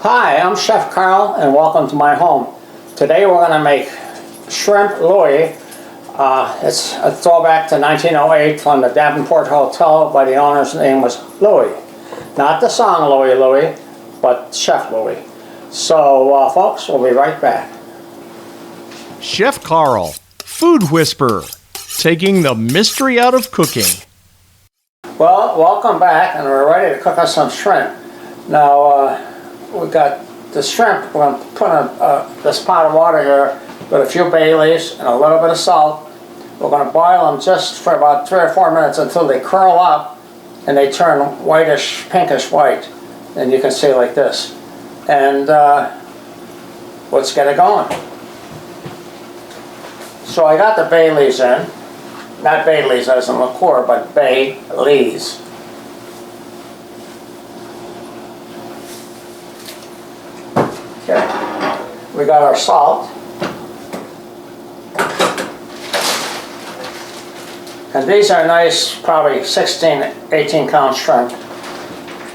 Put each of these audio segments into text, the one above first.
Hi, I'm Chef Carl and welcome to my home. Today we're going to make shrimp Louie. It's a throwback to 1908 from the Davenport Hotel, but the owner's name was Louie. Not the song Louie Louie, but Chef Louie. So folks, we'll be right back. Chef Carl, food whisperer, taking the mystery out of cooking. Well, welcome back, and we're ready to cook us some shrimp. Now, we've got the shrimp. We're going to put in this pot of water here with a few bay leaves and a little bit of salt. We're going to boil them just for about 3 or 4 minutes until they curl up and they turn whitish, pinkish white. And you can see like this. And let's get it going. So I got the bay leaves in. Not bay leaves as in liqueur, but bay leaves. Okay. We got our salt. And these are nice, probably 16, 18 count shrimp.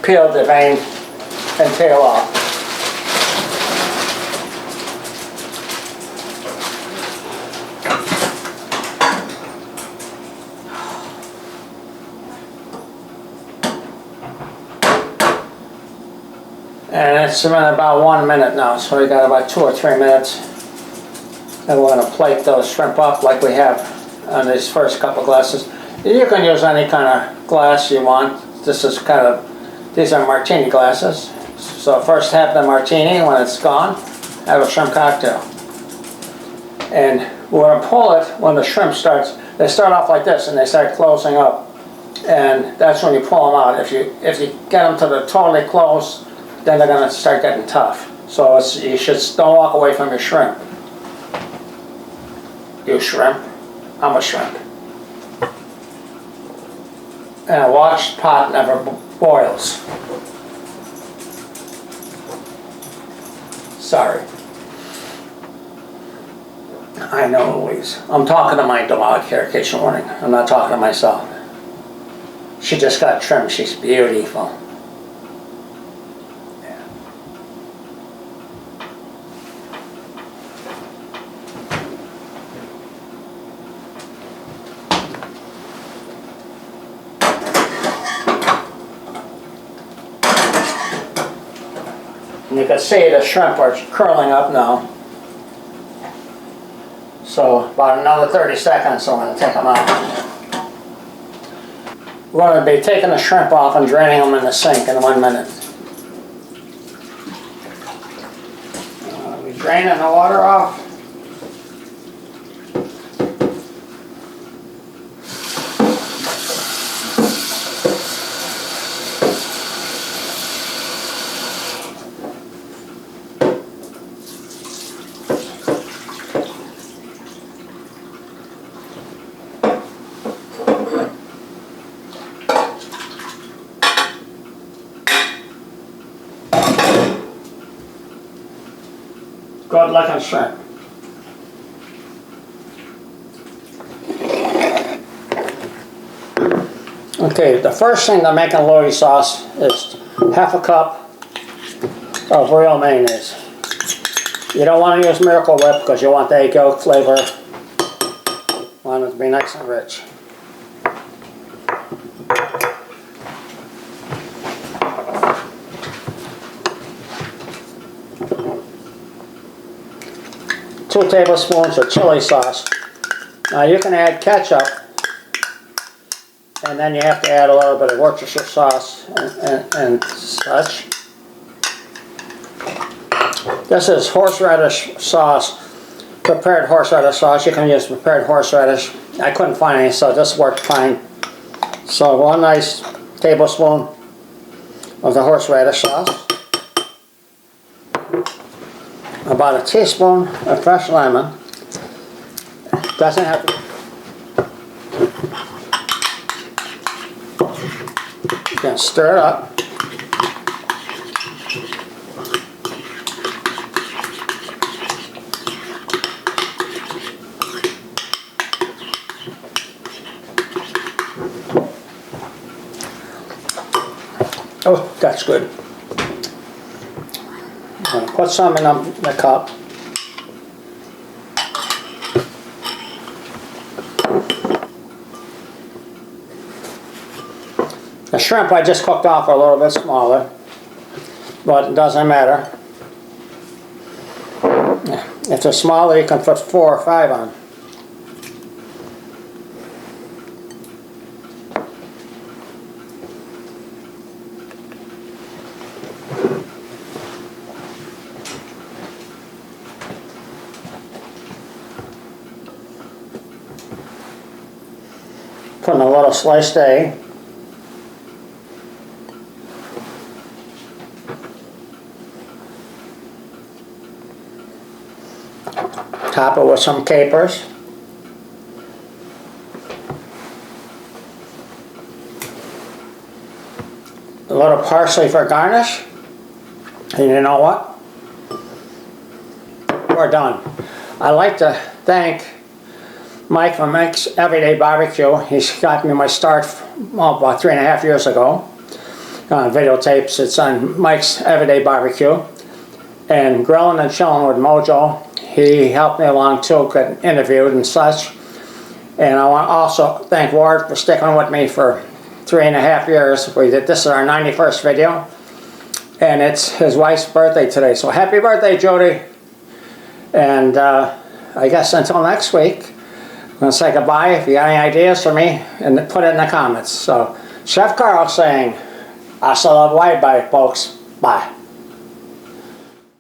Peeled, deveined, and tail off. And it's been about 1 minute now, so we got about 2 or 3 minutes. And we're going to plate those shrimp up like we have on these first couple glasses. You can use any kind of glass you want. This is these are martini glasses. So first have the martini. When it's gone, have a shrimp cocktail. And we're going to pull it when the shrimp starts. They start off like this and they start closing up. And that's when you pull them out. If you get them to the totally close, then they're going to start getting tough. So you should don't walk away from your shrimp. You shrimp, I'm a shrimp. And a washed pot never boils. Sorry. I know, Louise. I'm talking to my dog here, in case you're wondering. I'm not talking to myself. She just got trimmed. She's beautiful. And you can see the shrimp are curling up now. So about another 30 seconds, I'm going to take them out. We're going to be taking the shrimp off and draining them in the sink in 1 minute. We're draining the water off. Good looking shrimp. Okay, the first thing to make a Louie sauce is half a cup of real mayonnaise. You don't want to use Miracle Whip because you want the egg yolk flavor. You want it to be nice and rich. Two tablespoons of chili sauce. Now you can add ketchup, and then you have to add a little bit of Worcestershire sauce and such. This is horseradish sauce, prepared horseradish sauce. You can use prepared horseradish. I couldn't find any, so this worked fine. So 1 nice tablespoon of the horseradish sauce. About a teaspoon of fresh lemon. Doesn't have to. You can stir it up. Oh, that's good. I'm gonna put some in the cup. The shrimp I just cooked off a little bit smaller, but it doesn't matter. If they're smaller, you can put 4 or 5 on. Putting a little sliced egg. Top it with some capers. A little parsley for garnish. And you know what? We're done. I'd like to thank Mike from Mike's Everyday Barbecue. He's got me my start about 3.5 years ago on videotapes. It's on Mike's Everyday Barbecue. And Grilling and Chilling with Mojo. He helped me along too, got interviewed and such. And I want to also thank Ward for sticking with me for 3.5 years. This is our 91st video. And it's his wife's birthday today. So happy birthday, Jody. And I guess until next week, I'm going to say goodbye. If you got any ideas for me, and put it in the comments. So Chef Carl saying, hasta la bye, folks. Bye.